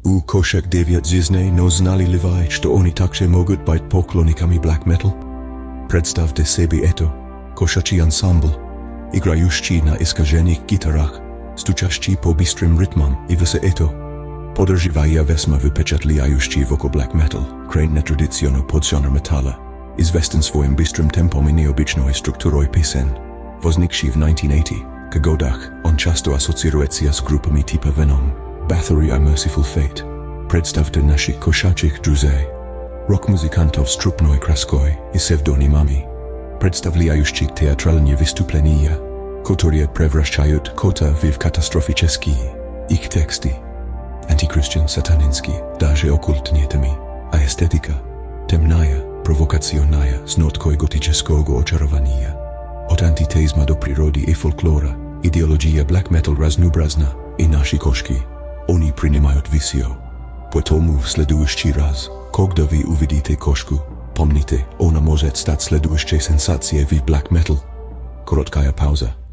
U koszek 9 ziznej no znali livai, что oni także mogą być poklonnikami black metal? Przedstawcie sobie to, koszaczy ensemble, igrający na iskažených gitarach, stuczащий po bystrym rytmam i wyse to. Podróżowaja wesma wypečatliający wokół black metal, krętne tradycjono podżanr metala, известен swoim bystrym tempom i nieobičnoj strukturoj piosen. Возникший w 1980 godach, on często asocjuje z grupami typu Venom, Bathory a Merciful Fate. Przedstawcie naszych koszaczych druzej, rock muzykantów z trupnoj kraskoj i pseudonimami. Przedstawiających teatralnie wystупления, которые превращают кота в катастрофические. Ich teksty, antychrystian sataninski, даже okultnietami, a estetyka, temnaja, prowokacjonaja, z notkoj gotyczeskiego oczarowania. Od antitezma do przyrody i folklora, ideologia black metal raznobrazna i nasi koszki, oni przyjmują wizję. Potomu w следующий raz, когда вы увидите koszku, pomnite, ona może stać следующей sensację w black metal. Krótka pauza.